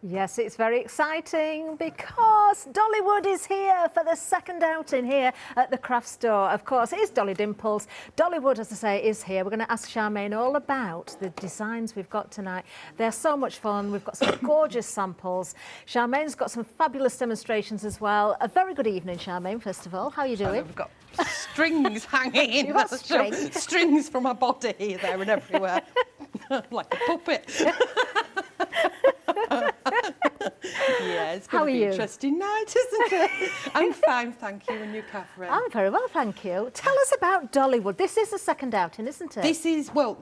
Yes, it's very exciting because Dollywood is here for the second outing here at the craft store. Of course, it is Dolly Dimples. Dollywood, as I say, is here. We're going to ask Charmain all about the designs we've got tonight. They're so much fun. We've got some gorgeous samples. Charmain's got some fabulous demonstrations as well. A very good evening, Charmain, first of all. How are you doing? We've got strings hanging. You've got strings? Strings from my body here, there and everywhere. Like a puppet. Yeah, it's going to be an interesting night, isn't it? I'm fine, thank you. And you, Catherine? I'm very well, thank you. Tell us about Dollywood. This is the second outing, isn't it?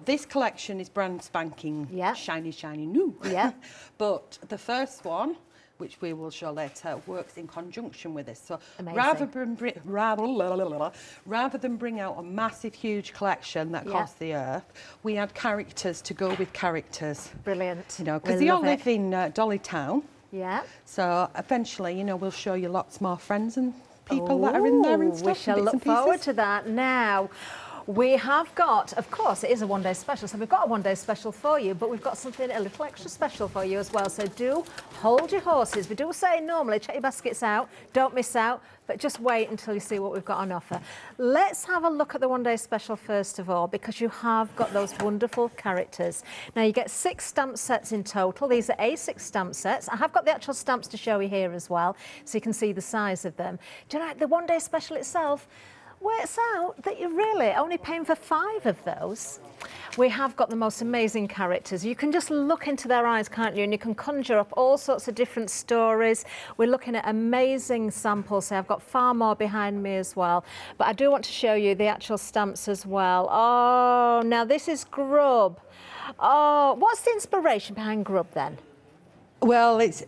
This collection is brand spanking, shiny, shiny new. Yeah. But the first one, which we will show later, works in conjunction with this. So amazing. rather than bring out a massive, huge collection that costs the earth, we had characters to go with characters. Brilliant. You know, because they all live in Dolly Town. Yeah. So eventually, you know, we'll show you lots more friends and people that are in there and stuff. We shall look forward to that. Now, we have got, of course, it is a one-day special, so we've got a one-day special for you, but we've got something a little extra special for you as well. So do hold your horses. We do say normally, check your baskets out, don't miss out, but just wait until you see what we've got on offer. Let's have a look at the one-day special first of all, because you have got those wonderful characters. Now, you get 6 stamp sets in total. These are A6 stamp sets. I have got the actual stamps to show you here as well, so you can see the size of them. Do you know, the one-day special itself works out that you're really only paying for 5 of those. We have got the most amazing characters. You can just look into their eyes, can't you? And you can conjure up all sorts of different stories. We're looking at amazing samples. So I've got far more behind me as well. But I do want to show you the actual stamps as well. Oh, now this is Grub. Oh, what's the inspiration behind Grub then? Well, it's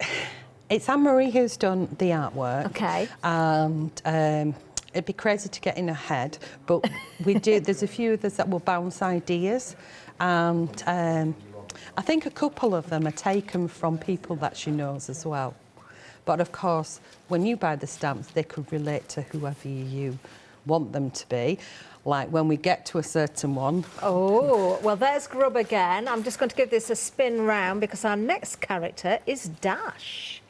Anne-Marie who's done the artwork. Okay. And it'd be crazy to get in her head, but we do. There's a few others that will bounce ideas, and I think a couple of them are taken from people that she knows as well. But of course, when you buy the stamps, they could relate to whoever you want them to be. Like when we get to a certain one. Oh, well, there's Grub again. I'm just going to give this a spin round because our next character is Dash.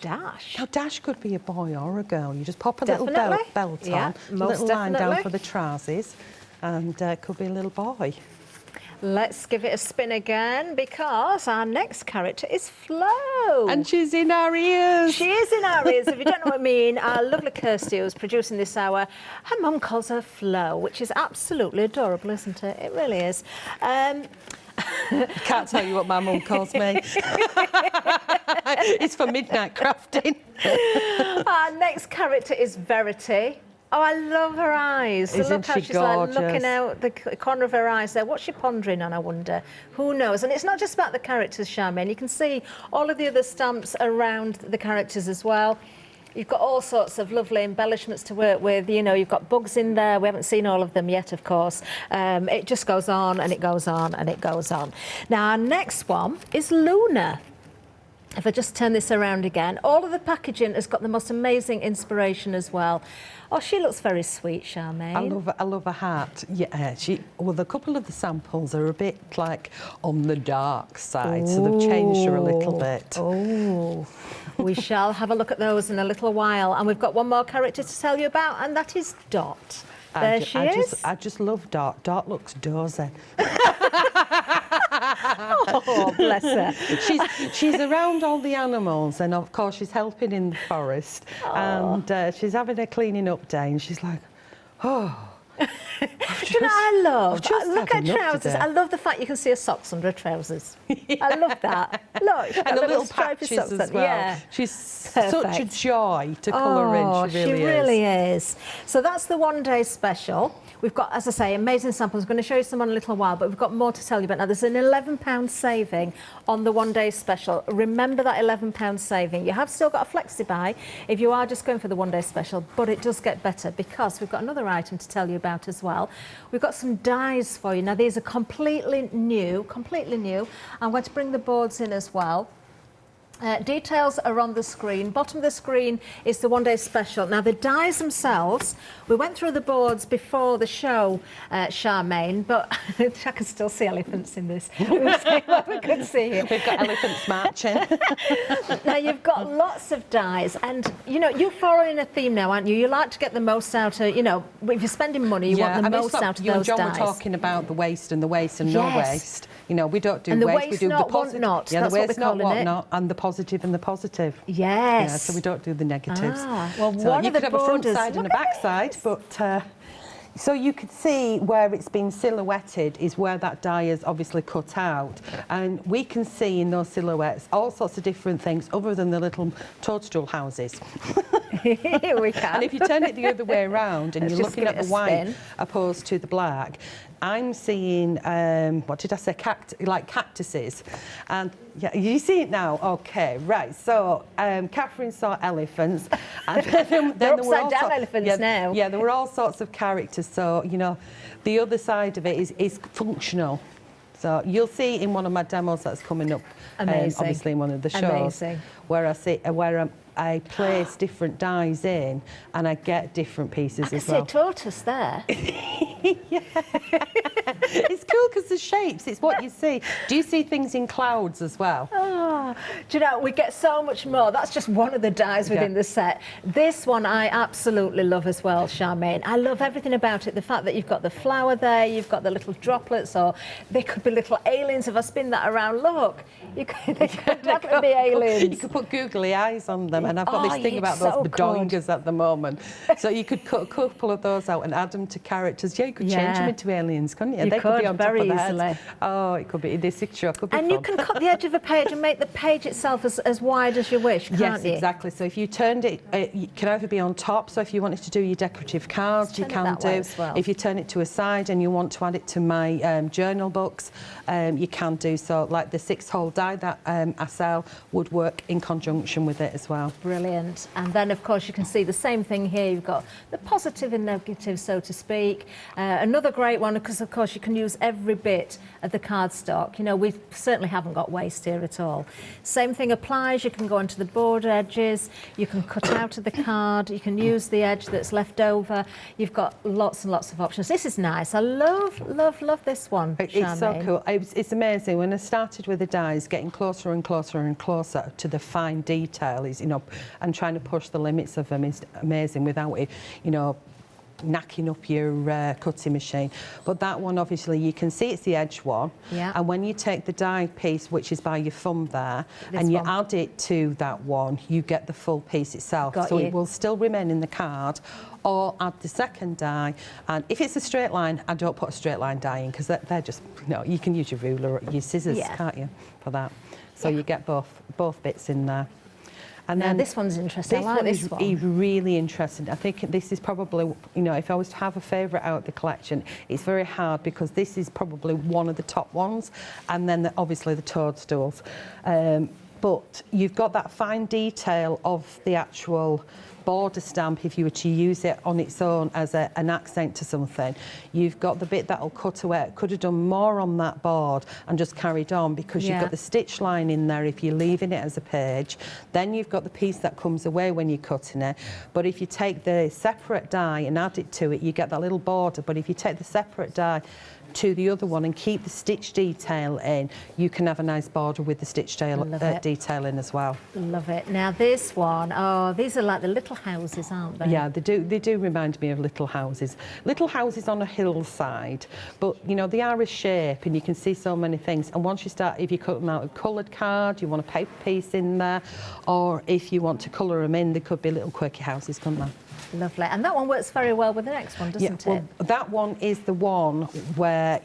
Dash. Now, Dash could be a boy or a girl. You just pop a little belt on, a little line down for the trousers, and it could be a little boy. Let's give it a spin again because our next character is Flo. And she's in our ears. She is in our ears. If you don't know what I mean, our lovely Kirsty, who's producing this hour, her mum calls her Flo, which is absolutely adorable, isn't it? It really is. Can't tell you what my mum calls me. It's for midnight crafting. Our next character is Verity. Oh, I love her eyes. Isn't look how she she's gorgeous? like looking out the corner of her eyes there. What's she pondering on, I wonder? Who knows? And it's not just about the characters, Charmain. You can see all of the other stamps around the characters as well. You've got all sorts of lovely embellishments to work with. You know, you've got bugs in there. We haven't seen all of them yet, of course. It just goes on and it goes on and it goes on. Now, our next one is Luna. If I just turn this around again, all of the packaging has got the most amazing inspiration as well. Oh, she looks very sweet, Charmain. I love her hat. Yeah, well, a couple of the samples are a bit like on the dark side, so they've changed her a little bit. Oh, we shall have a look at those in a little while. And we've got one more character to tell you about, and that is Dot. There she is. I just love Dot. Dot looks dozy. Oh, bless her. She's around all the animals, and of course she's helping in the forest. And she's having a cleaning up day, and she's like, oh. Do you know what I love? Look at her trousers. I love the fact you can see her socks under her trousers. I love that. Look, she's got and the little patches patches as well. Yeah. She's such a joy to colour in. She really is. So that's the one-day special. We've got, as I say, amazing samples. I'm going to show you some in a little while, but we've got more to tell you about. Now, there's an £11 saving on the one-day special. Remember that £11 saving. You have still got a flexi-buy if you are just going for the one-day special, but it does get better because we've got another item to tell you about as well. We've got some dies for you. Now, these are completely new, completely new. I'm going to bring the boards in as well. Details are on the screen. Bottom of the screen is the one-day special. Now, the dies themselves, we went through the boards before the show, Charmain, but I can still see elephants in this. We'll see what we can see here. We've got elephants marching. Now, you've got lots of dies, and, you know, you're following a theme now, aren't you? You like to get the most out of, you know, if you're spending money, you want the most out of you those and John dies. were talking about the waste and no waste. You know, we don't do and the waste. waste We do not, the positive. not. Yeah, That's the waste what we're not, calling what it. not, and the positive and the positive. Yes. Yeah, so we don't do the negatives. Well, so one you of the could have a front borders. side and a Look back at side, this. but so you could see where it's been silhouetted is where that die is obviously cut out, and we can see in those silhouettes all sorts of different things other than the little toadstool houses. Here we can. And if you turn it the other way around and Let's you're just looking give at it the a white spin. opposed to the black, I'm seeing, what did I say, like cactuses. And yeah, you see it now? Okay, right. So Catherine saw elephants. And then They're there were upside down also- elephants now. Yeah, there were all sorts of characters. So, you know, the other side of it is functional. So you'll see in one of my demos that's coming up, Amazing. obviously in one of the shows, Amazing. where I place different dies in and I get different pieces I can as see well. a tortoise there. It's cool because the shapes, it's what you see. Do you see things in clouds as well? Oh, do you know, we get so much more. That's just one of the dies within the set. This one I absolutely love as well, Charmaine. I love everything about it. The fact that you've got the flower there, you've got the little droplets, or they could be little aliens. If I spin that around, look, they could definitely be aliens. You could put googly eyes on them, and I've got Oh, this thing it's about those so good. badongas at the moment. So you could cut a couple of those out and add them to characters. Yeah, you could change them into aliens, couldn't you? You They could be could, on very top of the easily. heads. Oh, it could be. This picture could be And fun. you can cut the edge of a page and make the page itself as wide as you wish, can't Yes, you? exactly. So if you turned it, it can either be on top. So if you wanted to do your decorative cards, you turn it can that way do. as well. If you turn it to a side and you want to add it to my journal books, you can do so. Like the 6-hole die that I sell would work in conjunction with it as well. Brilliant. And then, of course, you can see the same thing here. You've got the positive and negative, so to speak. Another great one, because, of course, you can use every bit of the cardstock. You know, we certainly haven't got waste here at all. Same thing applies. You can go onto the border edges. You can cut out of the card. You can use the edge that's left over. You've got lots and lots of options. This is nice. I love, love, love this one, It's so Charmaine. cool. It's amazing. When I started with the dies, getting closer and closer and closer to the fine detail is, you know, and trying to push the limits of them is amazing without it, you know, knacking up your cutting machine. But that one, obviously, you can see it's the edge one. Yeah. And when you take the die piece, which is by your thumb there, This and you one. add it to that one, you get the full piece itself. Got so you. it will still remain in the card, or add the second die. And if it's a straight line, I don't put a straight line die in, because they're just, you know, you can use your ruler or your scissors, Yeah. can't you, for that? So you get both bits in there. And Now, then this one's interesting. this I like one this is one. really interesting. I think this is probably, you know, if I was to have a favourite out of the collection, it's very hard because this is probably one of the top ones, and then obviously the toadstools. But you've got that fine detail of the actual border stamp. If you were to use it on its own as an accent to something, you've got the bit that'll cut away. Could have done more on that board and just carried on, because you've Yeah. got the stitch line in there if you're leaving it as a page. Then you've got the piece that comes away when you're cutting it. But if you take the separate die and add it to it, you get that little border. But if you take the separate die to the other one and keep the stitch detail in, you can have a nice border with the stitch Love it. detail in as well. Love it. Now, this one, oh, these are like the little houses, aren't they? Yeah, they do remind me of little houses on a hillside, but you know, they are a shape and you can see so many things. And once you start, if you cut them out a coloured card, you want a paper piece in there, or if you want to colour them in, they could be little quirky houses, couldn't they? Lovely. And that one works very well with the next one, doesn't it? Well, that one is the one where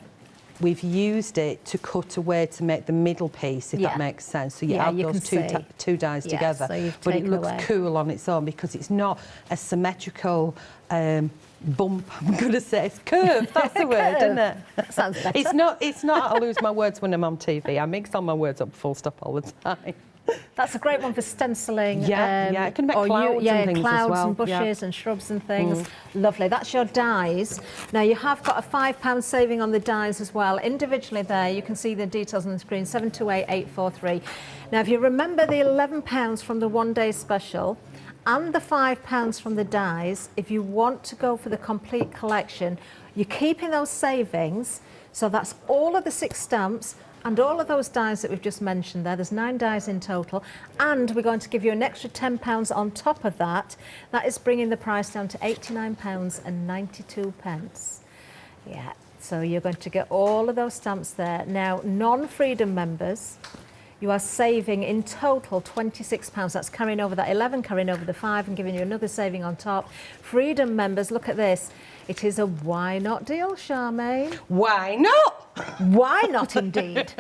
we've used it to cut away to make the middle piece, if Yeah. that makes sense. So you Yeah, add you those can see. two dies Yeah, together. so you've but it taken looks away. cool on its own because it's not a symmetrical bump. I'm going to say it's curved. That's the word, isn't it? Sounds better. It's not. I lose my words when I'm on TV. I mix all my words up full stop all the time. That's a great one for stenciling. Yeah, it can make or clouds and things as clouds well. and bushes and shrubs and things. Lovely. That's your dies. Now you have got a £5 saving on the dies as well. Individually there, you can see the details on the screen, 728843. Now if you remember the £11 from the one-day special and the £5 from the dies, if you want to go for the complete collection, you're keeping those savings. So that's all of the 6 stamps and all of those dies that we've just mentioned there. There's 9 dies in total, and we're going to give you an extra £10 on top of that. That is bringing the price down to £89.92. Yeah, so you're going to get all of those stamps there. Now, non-Freedom members, you are saving in total £26. That's carrying over that 11, carrying over the 5 and giving you another saving on top. Freedom members, look at this. It is a why not deal, Charmaine. Why not? Why not indeed?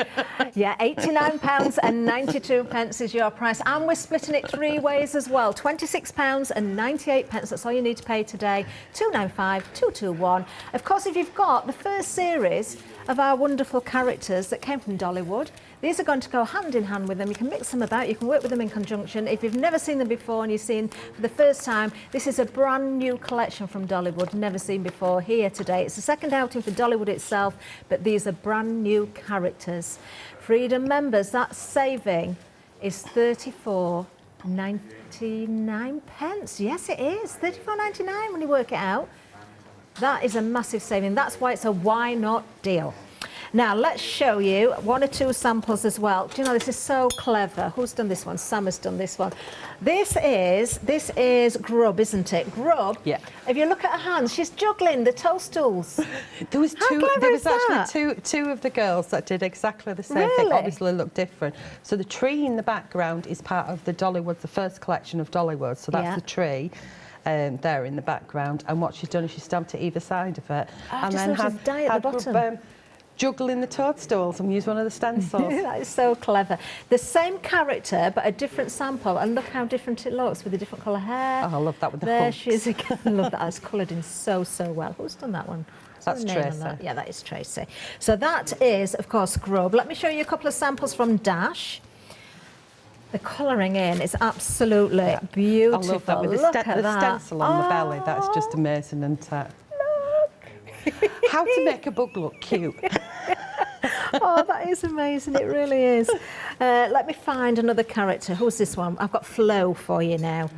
Yeah, £89.92 is your price, and we're splitting it 3 ways as well. £26.98, that's all you need to pay today. 295-221. Of course, if you've got the first series of our wonderful characters that came from Dollywood, these are going to go hand in hand with them. You can mix them about, you can work with them in conjunction. If you've never seen them before and you've seen for the first time, this is a brand new collection from Dollywood, never seen before here today. It's the second outing for Dollywood itself, but these are brand new characters. Freedom members, that saving is £34.99. Yes, it is, £34.99 when you work it out. That is a massive saving. That's why it's a why not deal. Now, let's show you 1 or 2 samples as well. Do you know, this is so clever. Who's done this one? Sam has done this one. This is Grub, isn't it? Grub. Yeah. If you look at her hands, she's juggling the toadstools. There was actually two of the girls that did exactly the same thing. Obviously look different. So the tree in the background is part of the Dollywood, the first collection of Dollywood. So that's the tree. There in the background, and what she's done is she stamped it either side of it, and then had dye at the bottom. Juggling the toadstools and use one of the stencils. That is so clever. The same character, but a different sample, and look how different it looks with the different colour hair. Oh, I love that with the There humps. she is again. I love that. It's coloured in so well. Who's done that one? That's Tracy. That? Yeah, that is Tracy. So that is, of course, Grub. Let me show you a couple of samples from Dash. The colouring in is absolutely beautiful. I love that with the stencil on the belly. That's just amazing, isn't it? Look. How to make a bug look cute. Oh, that is amazing. It really is. Let me find another character. Who's this one? I've got Flo for you now.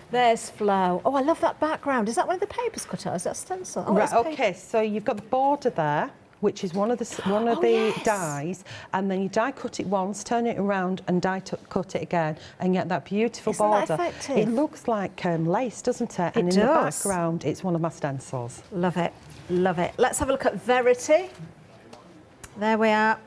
There's Flo. Oh, I love that background. Is that one of the papers cut out? Is that stencil? Oh, right. Okay. So you've got the border there, which is one of the dies, and then you die cut it once, turn it around and die cut it again, and get that beautiful border. That effective? It looks like lace, doesn't it? And in the background, it's one of my stencils. Love it, love it. Let's have a look at Verity. There we are.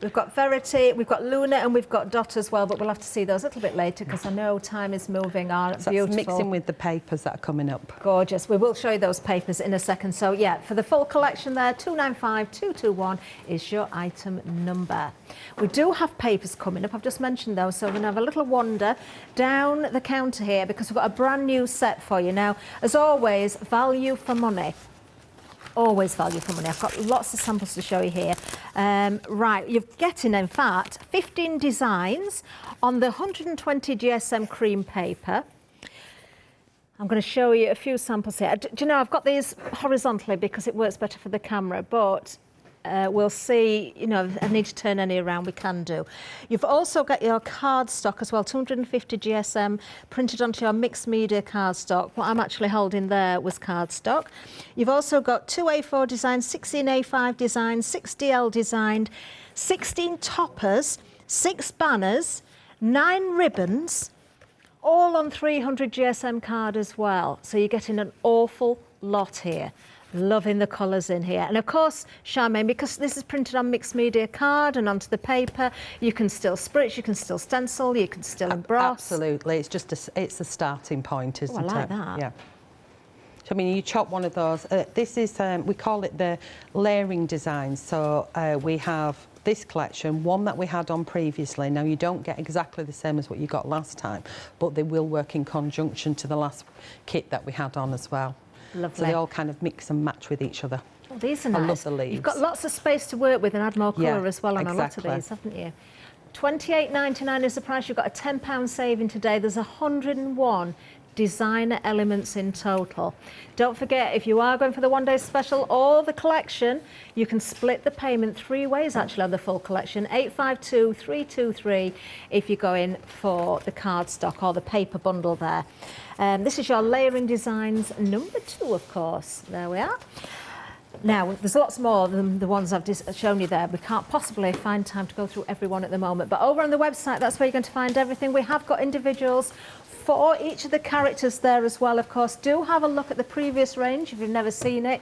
We've got Verity, we've got Luna, and we've got Dot as well, but we'll have to see those a little bit later because I know time is moving. So beautiful. That's mixing with the papers that are coming up. Gorgeous. We will show you those papers in a second. So, yeah, for the full collection there, 295-221 is your item number. We do have papers coming up. I've just mentioned those, so we're going to have a little wander down the counter here because we've got a brand new set for you. Now, as always, value for money. Always value for money. I've got lots of samples to show you here. Right, you're getting, in fact, 15 designs on the 120 GSM cream paper. I'm going to show you a few samples here. Do you know, I've got these horizontally because it works better for the camera, but we'll see, you know, if I need to turn any around, we can do. You've also got your cardstock as well, 250 GSM printed onto your mixed media cardstock. What I'm actually holding there was cardstock. You've also got 2 A4 designs, 16 A5 designs, 6 DL designed, 16 toppers, 6 banners, 9 ribbons, all on 300 GSM card as well. So you're getting an awful lot here. Loving the colours in here. And of course, Charmain, because this is printed on mixed media card and onto the paper, you can still spritz, you can still stencil, you can still emboss. Absolutely. It's just it's a starting point, isn't it? I like that. Yeah. I mean, you chop one of those. This is, we call it the layering design. So we have this collection, one that we had on previously. Now, you don't get exactly the same as what you got last time, but they will work in conjunction to the last kit that we had on as well. Lovely. So they all kind of mix and match with each other. Oh, these are nice. I love the leaves. You've got lots of space to work with and add more colour as well on a lot of these, haven't you? £28.99 is the price. You've got a £10 saving today. There's 101 designer elements in total. Don't forget, if you are going for the one-day special or the collection, you can split the payment 3 ways actually on the full collection, 852-323 if you're going for the cardstock or the paper bundle there. This is your layering designs number 2, of course. There we are. Now, there's lots more than the ones I've just shown you there. We can't possibly find time to go through every one at the moment, but over on the website, that's where you're going to find everything. We have got individuals for each of the characters there as well, of course. Do have a look at the previous range if you've never seen it.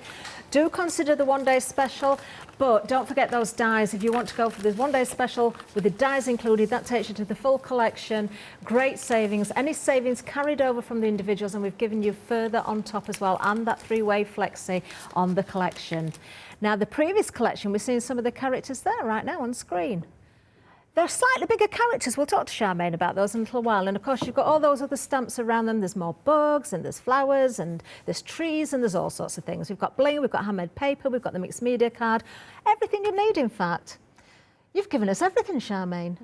Do consider the one-day special, but don't forget those dies. If you want to go for the one-day special with the dies included, that takes you to the full collection. Great savings. Any savings carried over from the individuals, and we've given you further on top as well, and that 3-way flexi on the collection. Now, the previous collection, we're seeing some of the characters there right now on screen. They're slightly bigger characters. We'll talk to Charmain about those in a little while. And of course, you've got all those other stamps around them. There's more bugs and there's flowers and there's trees and there's all sorts of things. We've got bling, we've got handmade paper, we've got the mixed media card. Everything you need, in fact. You've given us everything, Charmain.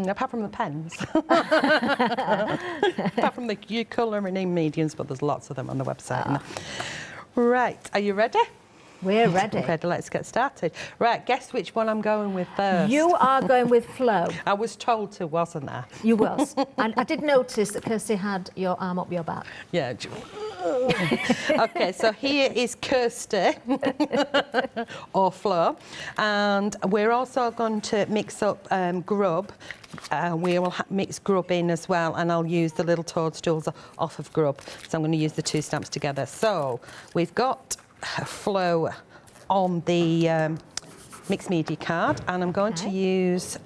Apart from the pens. Apart from the colouring in mediums, but there's lots of them on the website. Right, are you ready? We're ready. Okay, let's get started. Right, guess which one I'm going with first. You are going with Flo. I was told to, wasn't I? You was. And I did notice that Kirsty had your arm up your back. Yeah. Okay, so here is Kirsty, or Flo, and we're also going to mix up grub. We will mix grub in as well, and I'll use the little toadstools off of grub. So I'm going to use the 2 stamps together. So we've got Flow on the mixed media card, and I'm going to use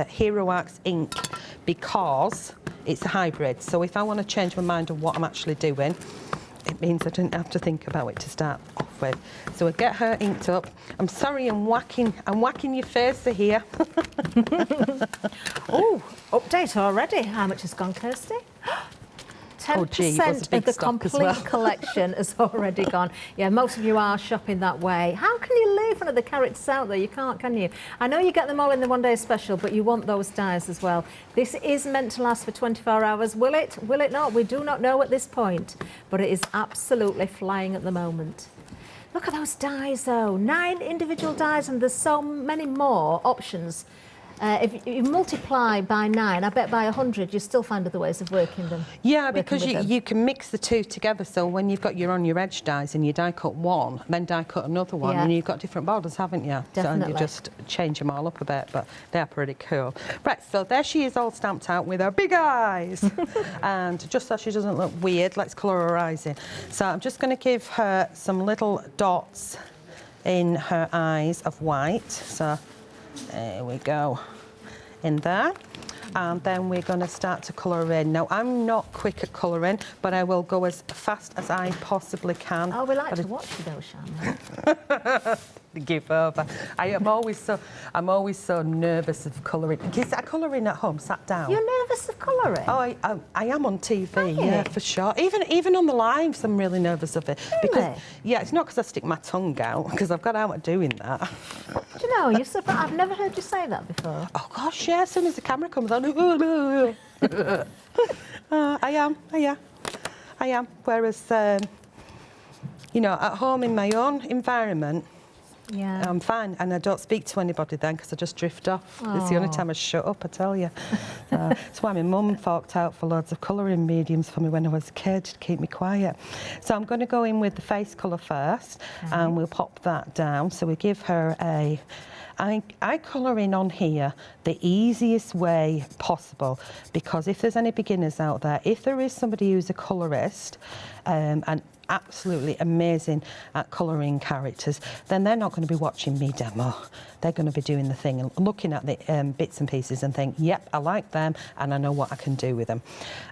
Hero Arcs ink because it's a hybrid. So if I want to change my mind on what I'm actually doing, it means I don't have to think about it to start off with. So I get her inked up. I'm sorry, I'm whacking your face here. Oh, update already. How much has gone, Kirsty? 10% of the complete collection has already gone. Yeah, most of you are shopping that way. How can you leave one of the characters out there? You can't, can you? I know you get them all in the one-day special, but you want those dies as well. This is meant to last for 24 hours. Will it? Will it not? We do not know at this point, but it is absolutely flying at the moment. Look at those dies, though. 9 individual dies, and there's so many more options. If you multiply by 9, I bet by 100 you still find other ways of working them. Yeah, because you can mix the 2 together, so when you've got your on your edge dies and you die cut one, then die cut another one, and you've got different borders, haven't you? Definitely. So you just change them all up a bit, but they're pretty cool. Right, so there she is all stamped out with her big eyes. And just so she doesn't look weird, let's colour her eyes in. So I'm just going to give her some little dots in her eyes of white. So there we go, in there. And then we're going to start to colour in. Now, I'm not quick at colouring, but I will go as fast as I possibly can. Oh, we like to watch you though, Charmain. Give over. I'm always so nervous of colouring. Is that colouring at home, sat down? You're nervous of colouring? Oh, I am on TV, yeah, for sure. Even on the lives, I'm really nervous of it. Really? Because, yeah, it's not because I stick my tongue out, because I've got out at doing that. Do you know, you're surprised. I've never heard you say that before. Oh, gosh, yeah, as soon as the camera comes on. I am. Whereas, you know, at home in my own environment, yeah, I'm fine, and I don't speak to anybody then because I just drift off. Oh. It's the only time I shut up, I tell you. That's why my mum forked out for loads of colouring mediums for me when I was a kid to keep me quiet. So I'm going to go in with the face colour first, and we'll pop that down. So we give her a... I colour in on here the easiest way possible, because if there's any beginners out there, if there is somebody who's a colourist and absolutely amazing at colouring characters, then they're not going to be watching me demo. They're going to be doing the thing and looking at the bits and pieces and think, yep, I like them and I know what I can do with them.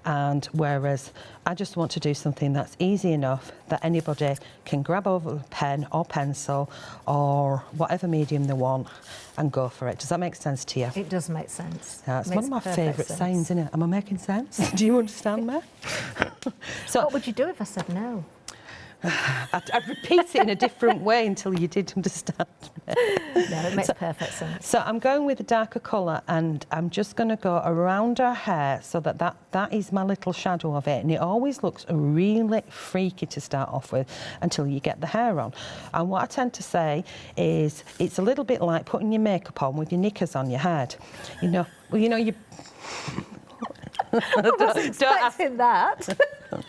And whereas I just want to do something that's easy enough that anybody can grab over a pen or pencil or whatever medium they want and go for it. Does that make sense to you? It does make sense. Yeah, it's one of my favourite sayings, isn't it? Am I making sense? Do you understand me? So what would you do if I said no? I'd repeat it in a different way until you did understand me. No, it makes perfect sense. So I'm going with a darker colour, and I'm just going to go around her hair so that is my little shadow of it, and it always looks really freaky to start off with until you get the hair on. And what I tend to say is it's a little bit like putting your makeup on with your knickers on your head. You know, you... I wasn't expecting that.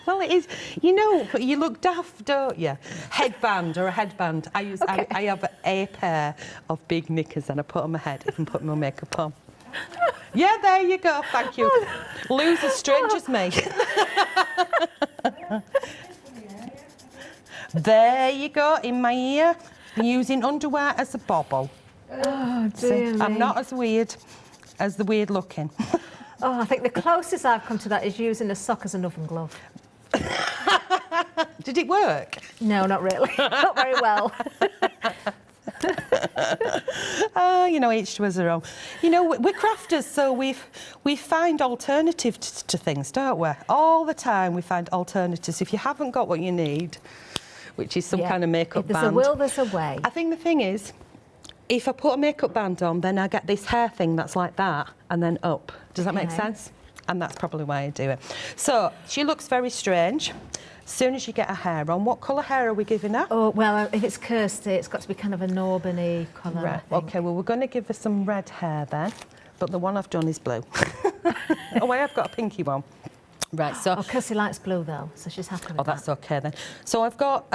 Well, it is. You know, you look daft, don't you? Headband or a headband. I have a pair of big knickers and I put on my head if I'm putting my makeup on. Yeah, there you go. Thank you. Lou's as strange as me. There you go, in my ear. I'm using underwear as a bobble. Oh, dear me. I'm not as weird as the weird looking. Oh, I think the closest I've come to that is using a sock as an oven glove. Did it work? No, not really. Not very well. Oh, you know, each to us their own. You know, we're crafters, so we find alternatives to things, don't we? All the time we find alternatives. If you haven't got what you need, which is some kind of makeup band. If there's a will, there's a way. I think the thing is, if I put a makeup band on, then I get this hair thing that's like that, and then up. Does that make sense? And that's probably why I do it. So, she looks very strange. As soon as you get her hair on, what colour hair are we giving her? Oh, well, if it's Kirsty, it's got to be kind of an auburny colour, Right. I think. OK, well, we're going to give her some red hair then, but the one I've done is blue. Oh, I have got a pinky one. Right, so... Oh, Kirsty likes blue, though, so she's happy with that. Oh, that's OK then. So I've got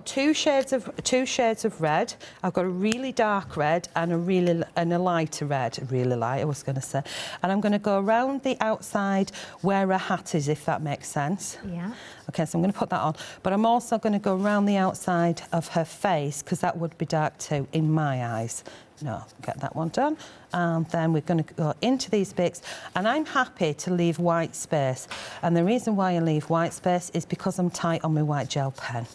two shades of red. I've got a really dark red and a lighter red, really light, I was going to say. And I'm going to go around the outside where her hat is, if that makes sense. Yeah. OK, so I'm going to put that on. But I'm also going to go around the outside of her face, because that would be dark too, in my eyes. No, get that one done. And then we're going to go into these bits. And I'm happy to leave white space. And the reason why I leave white space is because I'm tight on my white gel pen.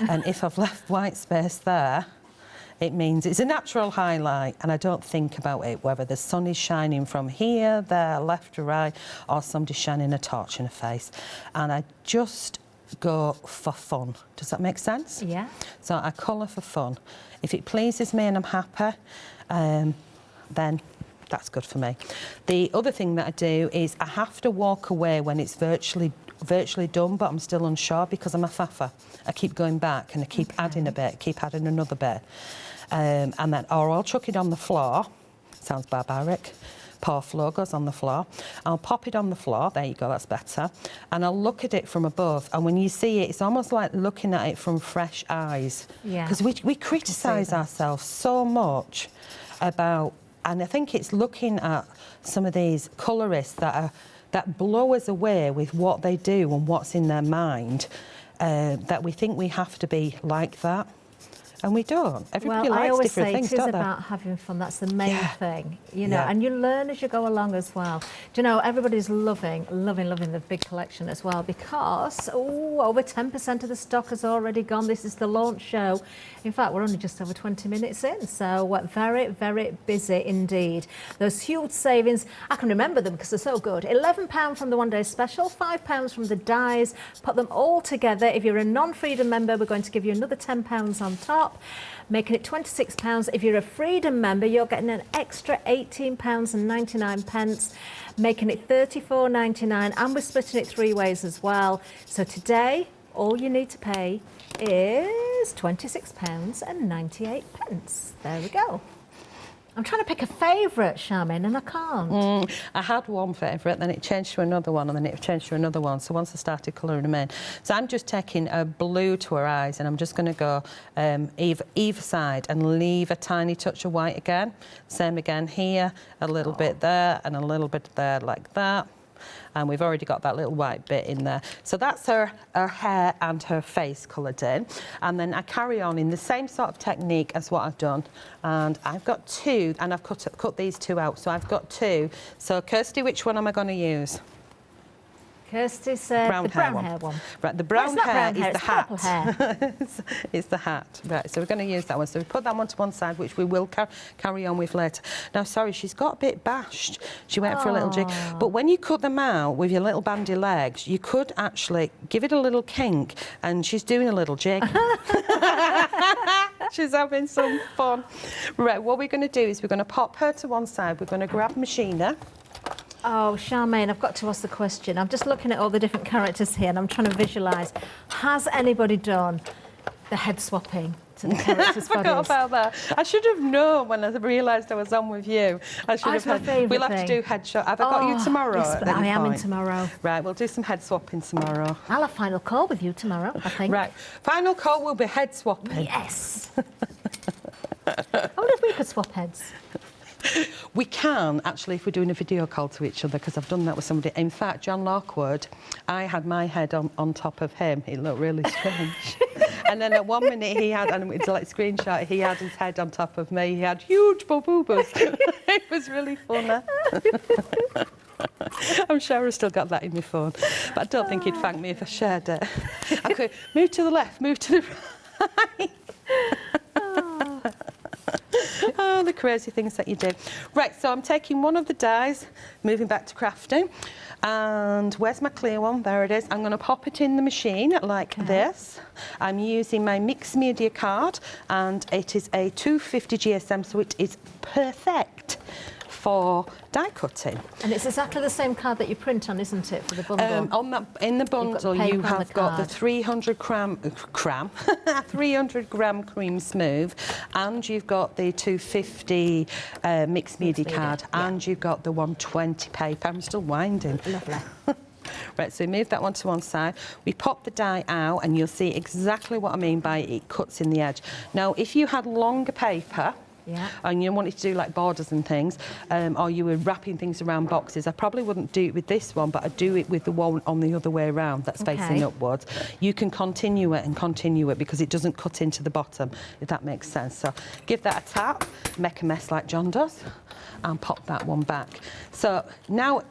And if I've left white space there, it means it's a natural highlight, and I don't think about it, whether the sun is shining from here, there, left or right, or somebody's shining a torch in the face. And I just go for fun. Does that make sense? Yeah. So I colour for fun. If it pleases me and I'm happy, then that's good for me. The other thing that I do is I have to walk away when it's virtually done, but I'm still unsure because I'm a faffer. I keep going back and I keep adding a bit, keep adding another bit. And then, or I'll chuck it on the floor. Sounds barbaric. Pour floor goes on the floor. I'll pop it on the floor. There you go, that's better. And I'll look at it from above. And when you see it, it's almost like looking at it from fresh eyes. Yeah. Because we criticise ourselves so much about, and I think it's looking at some of these colourists that blow us away with what they do and what's in their mind, that we think we have to be like that. And we don't. Everybody likes different things, don't they? It is about having fun. That's the main thing, you know. And you learn as you go along as well. Do you know, everybody's loving the big collection as well, because over 10% of the stock has already gone. This is the launch show. In fact, we're only just over 20 minutes in, so we're very, very busy indeed. Those huge savings, I can remember them because they're so good. £11 from the one-day special, £5 from the dies. Put them all together. If you're a non-Freedom member, we're going to give you another £10 on top, making it £26. If you're a Freedom member, you're getting an extra £18.99, making it $34.99, and we're splitting it 3 ways as well. So today, all you need to pay is £26.98. There we go. I'm trying to pick a favourite, Charmain, and I can't. I had one favourite, then it changed to another one, and then it changed to another one. So once I started colouring them in. So I'm just taking a blue to her eyes, and I'm just going to go either side and leave a tiny touch of white again. Same again here, a little bit there, and a little bit there like that. And we've already got that little white bit in there. So that's her hair and her face coloured in. And then I carry on in the same sort of technique as what I've done. And I've got 2, and I've cut these 2 out. So I've got 2. So, Kirsty, which one am I going to use? Kirsty said brown the hair brown hair one. Right, the brown not hair brown is hair, the it's hat. purple hair. It's the hat. Right, so we're going to use that one. So we put that one to one side, which we will carry on with later. Now, sorry, she's got a bit bashed. She went for a little jig. But when you cut them out with your little bandy legs, you could actually give it a little kink, and she's doing a little jig. She's having some fun. Right, what we're going to do is we're going to pop her to one side. We're going to grab Machina. Oh, Charmaine, I've got to ask the question. I'm just looking at all the different characters here and I'm trying to visualise. Has anybody done the head swapping to the characters' bodies? I forgot about that. I should have known when I realised I was on with you. I should have had. We'll have to do headshot. Have I got you tomorrow? Yes, I am in tomorrow. Right, we'll do some head swapping tomorrow. I'll have final call with you tomorrow, I think. Right, final call will be head swapping. Yes. I wonder if we could swap heads. We can, actually, if we're doing a video call to each other, because I've done that with somebody. In fact, John Lockwood, I had my head on top of him. It looked really strange. And then at 1 minute he had, and it's like screenshot, he had his head on top of me. He had huge booboobas. It was really funny. I'm sure I've still got that in my phone. But I don't think he'd thank me if I shared it. I could move to the left, move to the right. Oh, the crazy things that you do. Right, so I'm taking one of the dies, moving back to crafting. And where's my clear one? There it is. I'm going to pop it in the machine like this. I'm using my mixed media card, and it is a 250 GSM, so it is perfect for die cutting. And it's exactly the same card that you print on, isn't it, for the bundle? In the bundle, you have got the 300 gram 300 gram cream smooth, and you've got the 250 mixed media card, and you've got the 120 paper. I'm still winding. Lovely. Right, so we move that one to one side. We pop the die out, and you'll see exactly what I mean by it cuts in the edge. Now, if you had longer paper, and you wanted to do like borders and things, or you were wrapping things around boxes, I probably wouldn't do it with this one, but I'd do it with the one on the other way around that's facing upwards. You can continue it because it doesn't cut into the bottom, if that makes sense. So give that a tap, make a mess like John does, and pop that one back. So now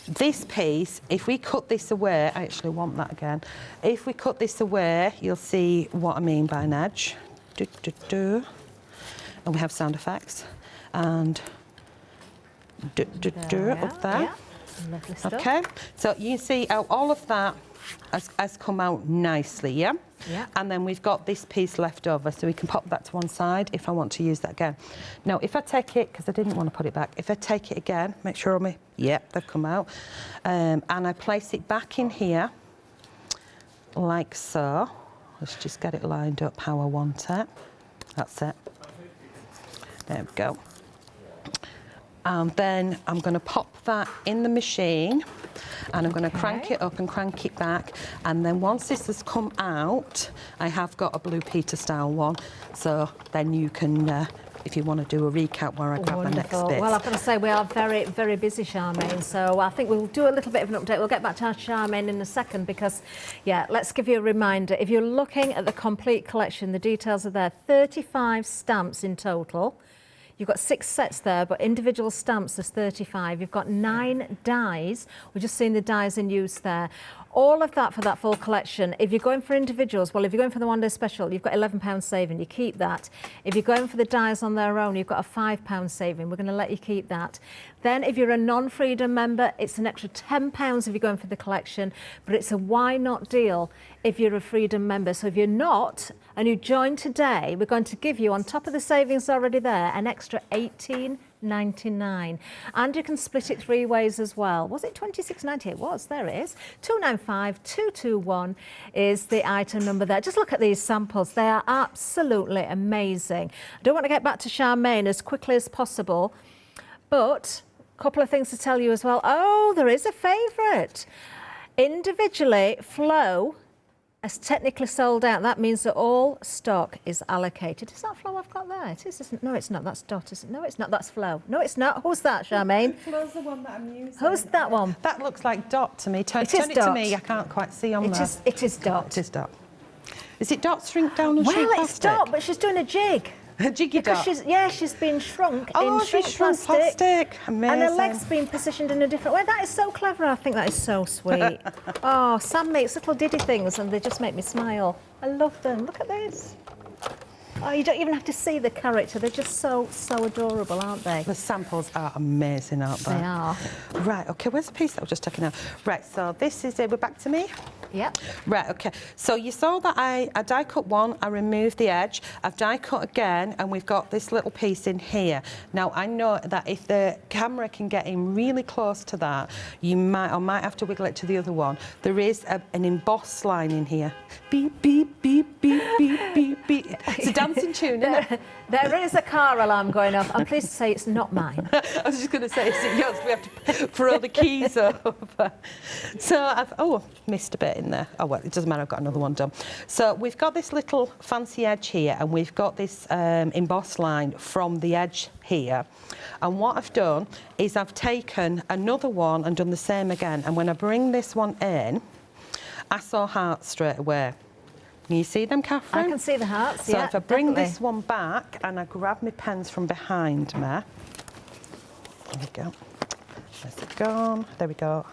this piece, if we cut this away, I actually want that again. If we cut this away, you'll see what I mean by an edge. And we have sound effects, and up there. Yeah. Lovely stuff. Okay, so you see how all of that has come out nicely, yeah? Yeah. And then we've got this piece left over, so we can pop that to one side if I want to use that again. Now, if I take it, because I didn't want to put it back, if I take it again, make sure they've come out, and I place it back in here, like so. Let's just get it lined up how I want it. That's it. There we go. And then I'm going to pop that in the machine, and I'm going to crank it up and crank it back. And then once this has come out, I have got a Blue Peter style one. So then you can, if you want to do a recap where I grab the next bit. Well, I've got to say, we are very, very busy, Charmaine. So I think we'll do a little bit of an update. We'll get back to our Charmaine in a second because, yeah, let's give you a reminder. If you're looking at the complete collection, the details are there. 35 stamps in total. You've got 6 sets there, but individual stamps, there's 35. You've got 9 dies. We've just seen the dies in use there. All of that for that full collection. If you're going for individuals, well, if you're going for the one-day special, you've got £11 saving. You keep that. If you're going for the dies on their own, you've got a £5 saving. We're going to let you keep that. Then, if you're a non-Freedom member, it's an extra £10 if you're going for the collection, but it's a why not deal if you're a Freedom member. So if you're not, and you join today, we're going to give you, on top of the savings already there, an extra $18.99, and you can split it 3 ways as well. Was it $26.90? It was. There it is. 295221 is the item number there. Just look at these samples. They are absolutely amazing. I don't want to get back to Charmaine as quickly as possible, but a couple of things to tell you as well. Oh, there is a favourite. Individually, Flow has technically sold out. That means that all stock is allocated. Is that Flow I've got there? It is, isn't it? No, it's not. That's Dot, isn't it? No, it's not. That's Flow. No, it's not. Who's that, Charmaine? Flow's the one that I'm using. Who's that one? That looks like Dot to me. Turn it Dot. to me. I can't quite see on there. It is Dot. It is Dot. Is it Dot shrink down and shrink Well, plastic? it's Dot, but she's doing a jig. A jiggy dog. She's been shrunk Oh, in she's shrunk plastic. Amazing. And her leg's been positioned in a different way. That is so clever. I think that is so sweet. Oh, Sam makes little diddy things and they just make me smile. I love them. Look at this. Oh, you don't even have to see the character. They're just so adorable, aren't they? The samples are amazing, aren't they? They are. Right, okay, where's the piece that I was just taking out? Right, so this is it. We're back to me? Yep. Right, okay. So you saw that I die cut one, I removed the edge, I've die cut again, and we've got this little piece in here. Now, I know that if the camera can get in really close to that, you might have to wiggle it to the other one. There is an embossed line in here. Beep, beep, beep, beep, beep, beep, beep. It's a dancing tune, isn't it? There is a car alarm going off. I'm pleased to say it's not mine. I was just going to say, is it yours? We have to throw the keys over. So I've, missed a bit in there. Oh, well, it doesn't matter. I've got another one done. So we've got this little fancy edge here, and we've got this embossed line from the edge here. And what I've done is I've taken another one and done the same again. And when I bring this one in, I saw hearts straight away. Can you see them, Catherine? I can see the hearts, so if I bring this one back and I grab my pens from behind me, there we go. Where's it gone? There we go.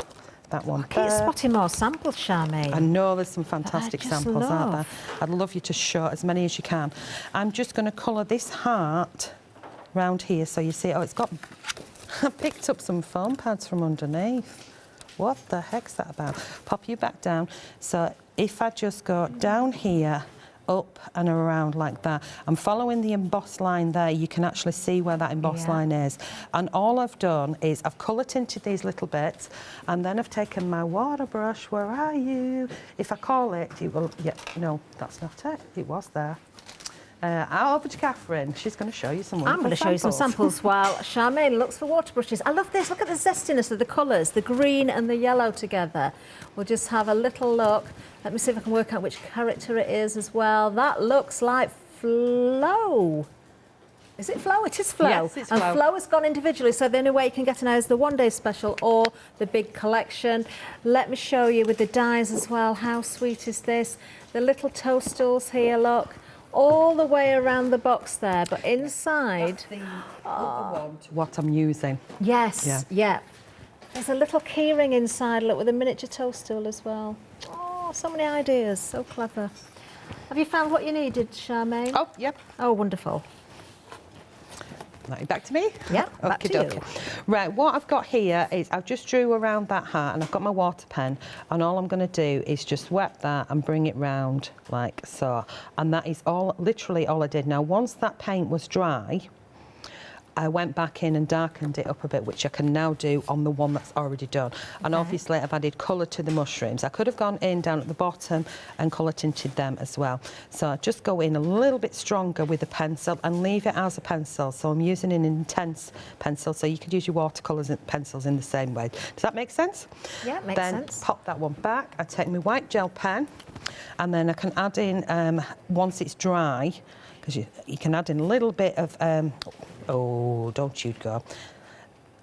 That one Keep spotting more samples, Charmain. I know there's some fantastic samples, aren't there? I'd love you to show as many as you can. I'm just going to colour this heart round here so you see. Oh, it's got... I picked up some foam pads from underneath. What the heck's that about? Pop you back down. So if I just go down here, up and around like that, I'm following the embossed line there. You can actually see where that embossed line is. And all I've done is I've colour tinted these little bits, and then I've taken my water brush. Where are you? If I call it, it will... Yeah, no, that's not it. It was there. Over to Catherine. She's going to show you some wonderful I'm going to show you some samples while Charmain looks for water brushes. I love this. Look at the zestiness of the colours, the green and the yellow together. We'll just have a little look. Let me see if I can work out which character it is as well. That looks like Flo. Is it Flo? It is Flo. Yes, it's Flo. And Flo has gone individually, so the only way you can get it now is the one-day special or the big collection. Let me show you with the dies as well. How sweet is this? The little toadstools here, look. All the way around the box there, but inside... That's the other one to what I'm using. Yes, yeah. There's a little keyring inside, look, with a miniature toadstool as well. Oh, so many ideas, so clever. Have you found what you needed, Charmain? Oh, yep. Oh, wonderful. Now back to me? Yeah, back to you. Right, what I've got here is I've just drew around that heart and I've got my water pen, and all I'm going to do is just wet that and bring it round like so. And that is all, literally all I did. Now, once that paint was dry, I went back in and darkened it up a bit, which I can now do on the one that's already done. And obviously I've added colour to the mushrooms. I could have gone in down at the bottom and colour tinted them as well. So I just go in a little bit stronger with the pencil and leave it as a pencil. So I'm using an intense pencil, so you could use your watercolours and pencils in the same way. Does that make sense? Yeah, it makes sense. Then pop that one back. I take my white gel pen and then I can add in, once it's dry, because you can add in a little bit of... oh, don't you go.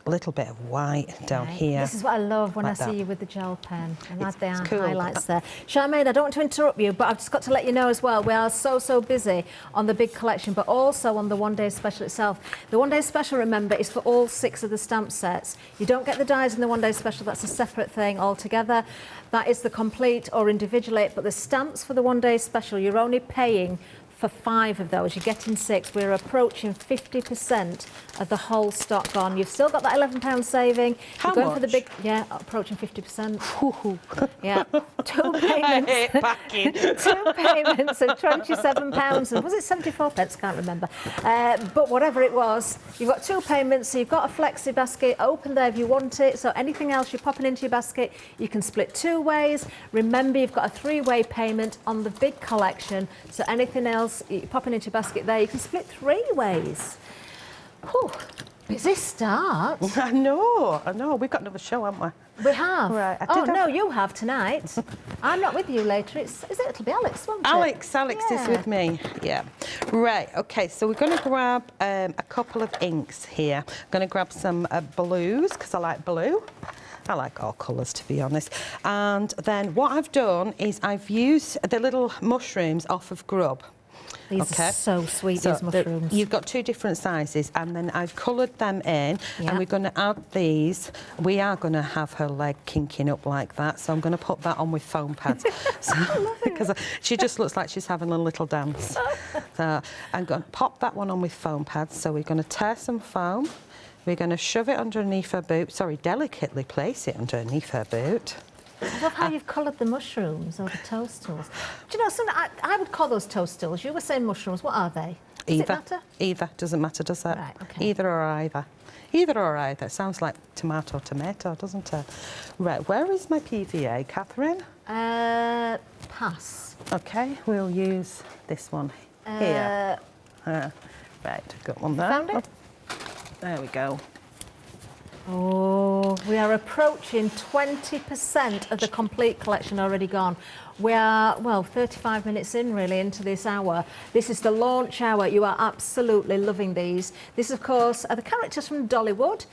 A little bit of white down here. This is what I love when I see you with the gel pen and add the highlights there. Charmain, I don't want to interrupt you, but I've just got to let you know as well, we are so busy on the big collection, but also on the one-day special itself. The one-day special, remember, is for all 6 of the stamp sets. You don't get the dies in the one-day special, that's a separate thing altogether. That is the complete or individual, but the stamps for the one-day special, you're only paying for 5 of those. You're getting 6. We're approaching 50% of the whole stock gone. You've still got that £11 saving. How You're going much? for the big, yeah, approaching 50%. Yeah, 2 payments. I hate packing. 2 payments of £27 and was it 74 pence? Can't remember. But whatever it was, you've got 2 payments. So you've got a flexi basket open there if you want it. So anything else you're popping into your basket, you can split 2 ways. Remember, you've got a 3-way payment on the big collection. So anything else you're popping into your basket there, you can split 3 ways. Whew, busy start. I know. We've got another show, haven't we? We have. Right. No, you have tonight. I'm not with you later. It'll be Alex, won't it? Alex is with me. Yeah. Right. Okay. So we're going to grab a couple of inks here. I'm going to grab some blues because I like blue. I like all colours, to be honest. And then what I've done is I've used the little mushrooms off of Grub. These are so sweet, these mushrooms. You've got 2 different sizes, and then I've coloured them in, and we're going to add these. We are going to have her leg kinking up like that, so I'm going to put that on with foam pads. Because she just looks like she's having a little dance. So I'm going to pop that one on with foam pads. So we're going to tear some foam. We're going to shove it underneath her boot. Sorry, delicately place it underneath her boot. I love how you've coloured the mushrooms or the toadstools. Do you know, something, I would call those toadstools. You were saying mushrooms. What are they? Does it matter? Either. Doesn't matter, does it? Right, okay. Either or either. Either or either. Sounds like tomato, doesn't it? Right, where is my PVA, Catherine? Pass. OK, we'll use this one here. Right, got one there. Found it? There we go. Oh, we are approaching 20% of the complete collection already gone. We are, well, 35 minutes in really into this hour. This is the launch hour. You are absolutely loving these. This, of course, are the characters from Dollywood.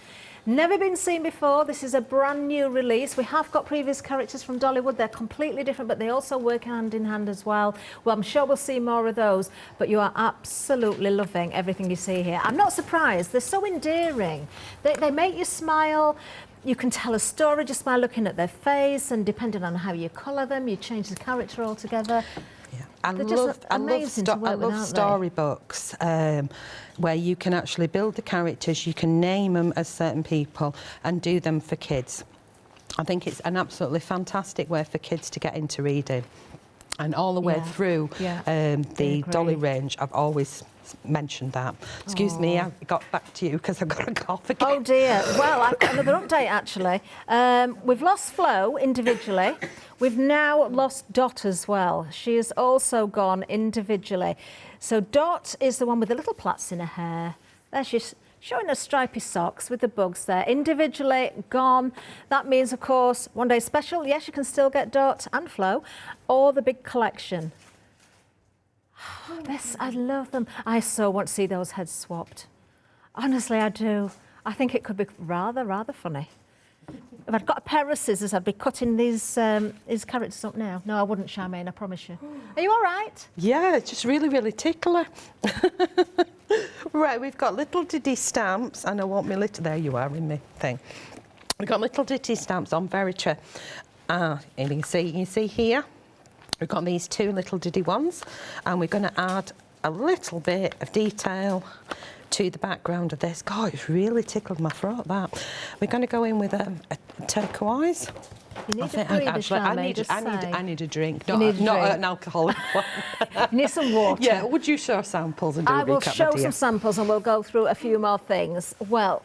Never been seen before. This is a brand new release. We have got previous characters from Dollywood. They're completely different, but they also work hand in hand as well. Well, I'm sure we'll see more of those, but you are absolutely loving everything you see here. I'm not surprised. They're so endearing. They make you smile. You can tell a story just by looking at their face, and depending on how you colour them, you change the character altogether. Yeah. I love storybooks where you can actually build the characters, you can name them as certain people and do them for kids. I think it's an absolutely fantastic way for kids to get into reading. And all the way through the Dolly range, I've always mentioned that. Excuse me, I got back to you because I've got a cough again. Oh dear. Well, I've got another update actually. We've lost Flo individually. We've now lost Dot as well. She has also gone individually. So Dot is the one with the little plaits in her hair. There she's showing her stripy socks with the bugs there. Individually gone. That means, of course, one day special. Yes, you can still get Dot and Flo, or the big collection. This, I love them. I so want to see those heads swapped. Honestly, I do. I think it could be rather funny. If I'd got a pair of scissors, I'd be cutting these characters up now. No, I wouldn't, Charmain, I promise you. Are you all right? Yeah, it's just really tickler. Right, we've got little ditty stamps, and I want me little... There you are in my thing. We've got little ditty stamps on Verity. And you can see here, we've got these 2 little ditty ones, and we're going to add a little bit of detail to the background of this. God, it's really tickled my throat, that. We're going to go in with a turquoise. You need a breather, Charmain, I need a drink, not an alcoholic one. You need some water. Yeah, would you show samples and do a recap? I will show some samples and we'll go through a few more things. Well,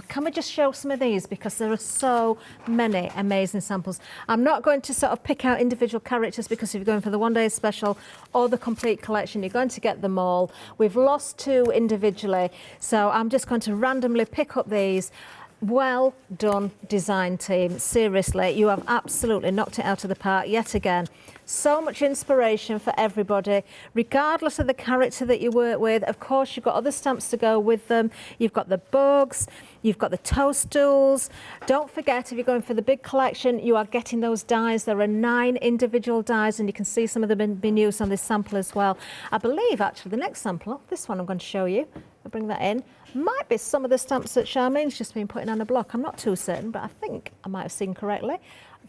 can we just show some of these, because there are so many amazing samples. I'm not going to sort of pick out individual characters, because if you're going for the one-day special or the complete collection, you're going to get them all. We've lost 2 individually, so I'm just going to randomly pick up these. Well done, design team. Seriously, you have absolutely knocked it out of the park yet again. So much inspiration for everybody, regardless of the character that you work with. Of course, you've got other stamps to go with them. You've got the bugs, you've got the toadstools. Don't forget, if you're going for the big collection, you are getting those dies. There are 9 individual dies, and you can see some of them being used on this sample as well. I believe, actually, the next sample, this one I'm going to show you, I'll bring that in, might be some of the stamps that Charmain's just been putting on a block. I'm not too certain, but I think I might have seen correctly.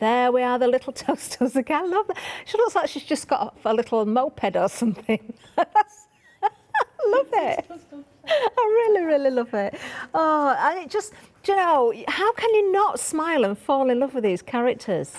There we are, the little toasters again. I love that. She looks like she's just got a little moped or something. I love it. I really love it. Oh, and it just, do you know, how can you not smile and fall in love with these characters?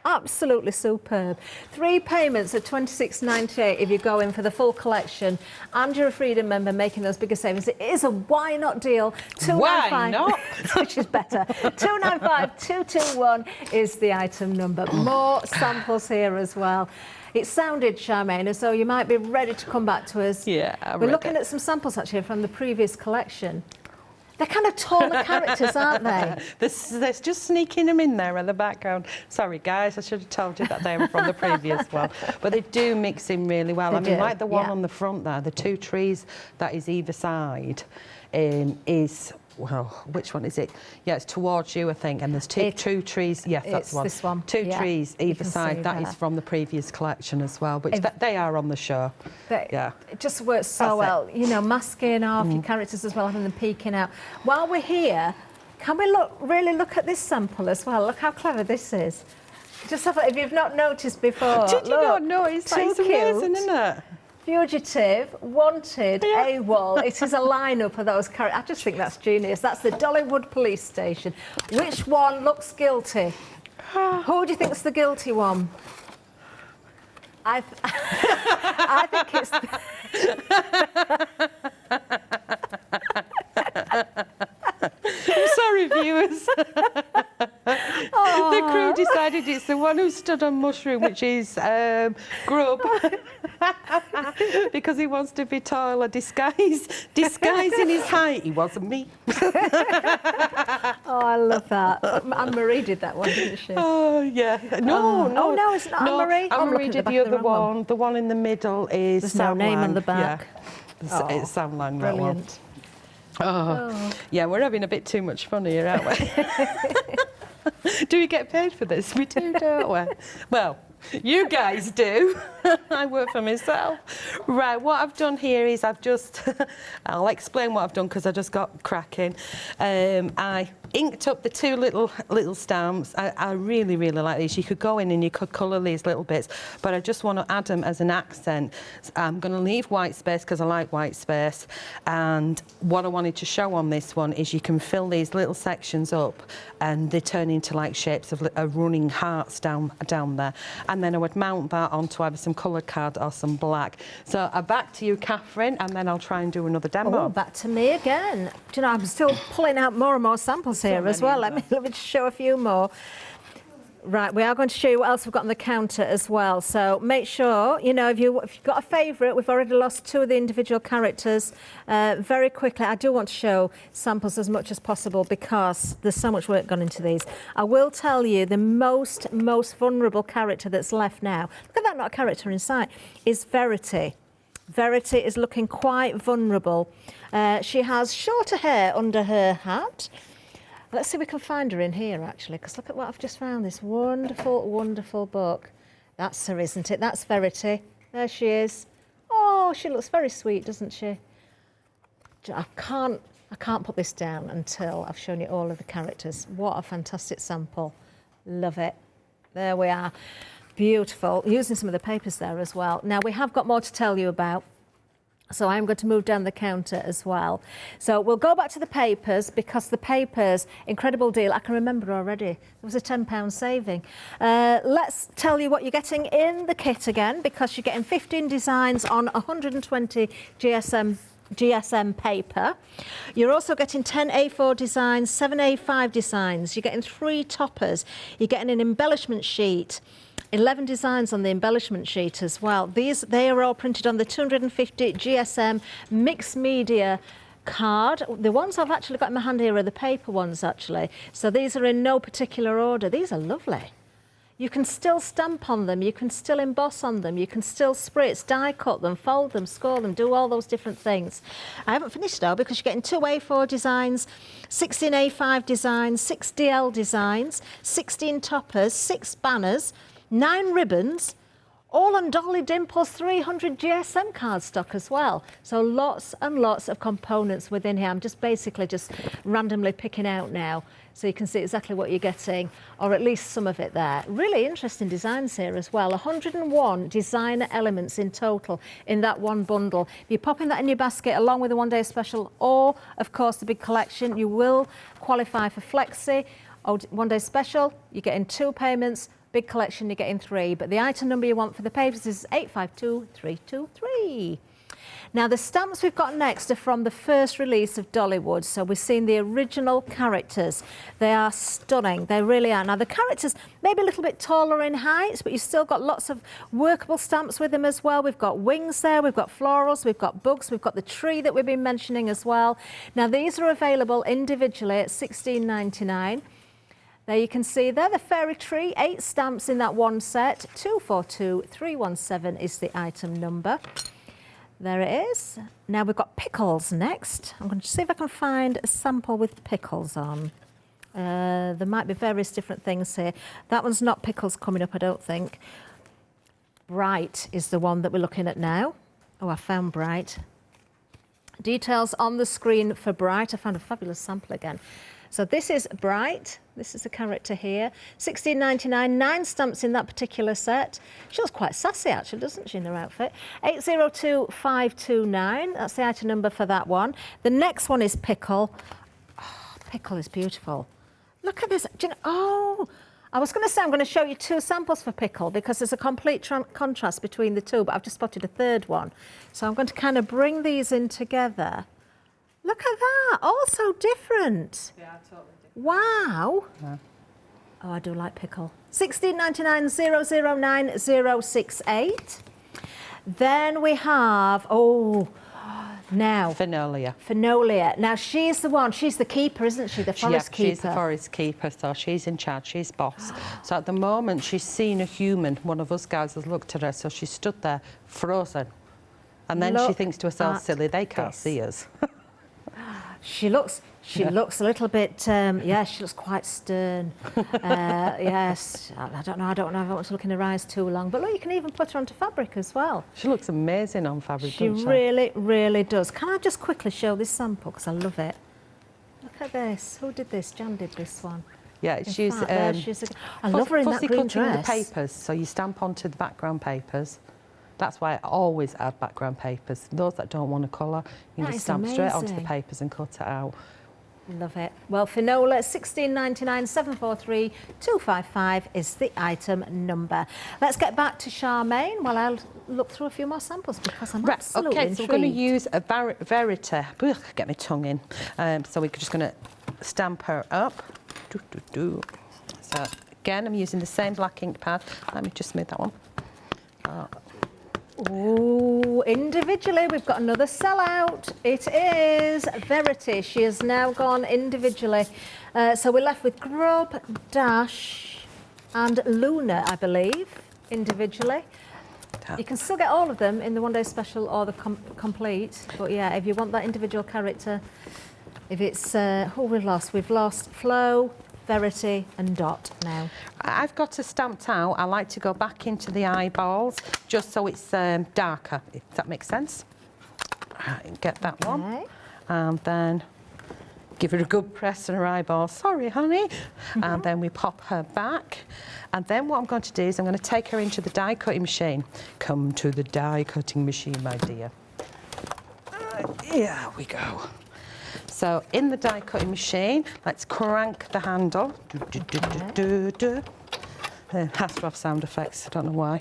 Absolutely superb. 3 payments of $26.98 if you go in for the full collection, and you're a Freedom member making those bigger savings. It is a why not deal. Why not? Which is better. 295221 is the item number. More samples here as well. It sounded, Charmain, as though you might be ready to come back to us. Yeah, we're looking at some samples actually from the previous collection. They're kind of taller characters, aren't they? There's just sneaking them in there in the background. Sorry, guys, I should have told you that they were from the previous one. But they do mix in really well. Like the one on the front there, the 2 trees that is either side, is well, which one is it? Yeah, it's towards you, I think, and there's two trees. Yes, that's the one. It's this one. Two trees either side. That is from the previous collection as well, which they are on the show. Yeah. It just works so well. You know, masking off your characters as well, having them peeking out. While we're here, can we really look at this sample as well? Look how clever this is. Just have if you've not noticed before. Did you not notice? It's amazing, isn't it? Fugitive, Wanted, AWOL. It is a lineup of those characters. I just think that's genius. That's the Dollywood police station. Which one looks guilty? Who do you think's the guilty one? I think it's... I'm sorry, viewers. The crew decided it's the one who stood on mushroom, which is Grub, because he wants to be taller, disguising his height. He wasn't me. Oh, I love that. Anne-Marie did that one, didn't she? Oh, yeah. No, it's not Anne-Marie. Anne-Marie did the other one. The one in the middle is There's no name on the back. Yeah. It's Sam Lang, that one. Brilliant. Yeah, we're having a bit too much fun here, aren't we? Do we get paid for this? We do, don't we? Well, you guys do. I work for myself. Right, what I've done here is I'll explain what I've done because I just got cracking. I inked up the two little stamps. I really, really like these. You could go in and you could colour these little bits, but I just want to add them as an accent. I'm going to leave white space because I like white space. And what I wanted to show on this one is you can fill these little sections up and they turn into like shapes of running hearts down there. And then I would mount that onto either some coloured card or some black. So back to you, Catherine, and then I'll try and do another demo. Oh, back to me again. Do you know, I'm still pulling out more and more samples here as well. Let me just show a few more. Right, we are going to show you what else we've got on the counter as well. So make sure, you know, if you've got a favourite, we've already lost two of the individual characters. Very quickly, I do want to show samples as much as possible because there's so much work gone into these. I will tell you the most vulnerable character that's left now. Look at that, not a character in sight, is Verity. Verity is looking quite vulnerable. She has shorter hair under her hat. Let's see if we can find her in here, actually, because look at what I've just found, this wonderful, wonderful book. That's her, isn't it? That's Verity. There she is. Oh, she looks very sweet, doesn't she? I can't put this down until I've shown you all of the characters. What a fantastic sample. Love it. There we are. Beautiful. Using some of the papers there as well. Now, we have got more to tell you about. So I'm going to move down the counter as well. So we'll go back to the papers because the papers, incredible deal. I can remember already. There was a £10 saving. Let's tell you what you're getting in the kit again because you're getting 15 designs on 120 GSM paper. You're also getting 10 A4 designs, 7 A5 designs. You're getting 3 toppers. You're getting an embellishment sheet. 11 designs on the embellishment sheet as well. They are all printed on the 250 GSM mixed media card. The ones I've actually got in my hand here are the paper ones, actually. So these are in no particular order. These are lovely. You can still stamp on them, you can still emboss on them, you can still spritz, die cut them, fold them, score them, do all those different things. I haven't finished though because you're getting 2 A4 designs, 16 A5 designs, 6 DL designs, 16 toppers, 6 banners, 9 ribbons, all on Dolly Dimples 300 GSM cardstock as well. So lots and lots of components within here. I'm just basically randomly picking out now so you can see exactly what you're getting, or at least some of it there. Really interesting designs here as well. 101 designer elements in total in that one bundle. If you're popping that in your basket along with the one-day special or, of course, the big collection, you will qualify for Flexi or one-day special. You're getting 2 payments. Big collection, you're getting 3, but the item number you want for the papers is 852323. Now, the stamps we've got next are from the first release of Dollywood, so we've seen the original characters. They are stunning, they really are. Now, the characters maybe a little bit taller in height, but you've still got lots of workable stamps with them as well. We've got wings there, we've got florals, we've got bugs, we've got the tree that we've been mentioning as well. Now, these are available individually at $16.99. There you can see there the fairy tree, 8 stamps in that one set. 242317 is the item number. There it is. Now we've got pickles next. I'm going to see if I can find a sample with pickles on. There might be various different things here. That one's not pickles coming up, I don't think. Bright is the one that we're looking at now. Oh, I found Bright. Details on the screen for Bright. I found a fabulous sample again. So this is Bright. This is the character here. $16.99, 9 stamps in that particular set. She looks quite sassy, actually, doesn't she, in her outfit? 802529. That's the item number for that one. The next one is Pickle. Oh, Pickle is beautiful. Look at this. Do you know, oh, I was going to say I'm going to show you 2 samples for Pickle because there's a complete contrast between the 2, but I've just spotted a 3rd one. So I'm going to kind of bring these in together. Look at that, all so different. Yeah, totally different. Wow. Yeah. Oh, I do like Pickle. $16.99, 009068. Then we have, now. Finolia. Now, she's the one, she's the keeper, isn't she? The forest keeper. She's the forest keeper, so she's in charge, she's boss. So at the moment, she's seen a human. One of us guys has looked at her, so she stood there, frozen. And then she thinks to herself, silly, they can't see us. She looks a little bit, she looks quite stern. Yes, I don't know if I want to look in her eyes too long. But look, you can even put her onto fabric as well. She looks amazing on fabric, doesn't she? She really, really does. Can I just quickly show this sample, because I love it. Look at this. Who did this? Jan did this one. Yeah, she's I love her in that green dress. The papers, so you stamp onto the background papers. That's why I always add background papers. Those that don't want to colour, you can just stamp straight onto the papers and cut it out. Love it. Well, Finola, $16.99, 743255 is the item number. Let's get back to Charmain while I'll look through a few more samples because I'm absolutely intrigued. So we're going to use a Verity. Ugh, get my tongue in. So we're just going to stamp her up. So again, I'm using the same black ink pad. Let me just smooth that one. Ooh, individually, we've got another sellout. It is Verity. She has now gone individually. So we're left with Grub, Dash and Luna, I believe, individually. You can still get all of them in the one-day special or the complete. But yeah, if you want that individual character, if it's, who we've lost? We've lost Flo, Verity and Dot now. I've got it stamped out. I like to go back into the eyeballs just so it's darker, if that makes sense. Get that one. And then give her a good press on her eyeball. Sorry, honey. And then we pop her back. And then what I'm going to do is I'm going to take her into the die cutting machine. Come to the die cutting machine, my dear. Here we go. So in the die cutting machine, let's crank the handle. It has to have sound effects, I don't know why.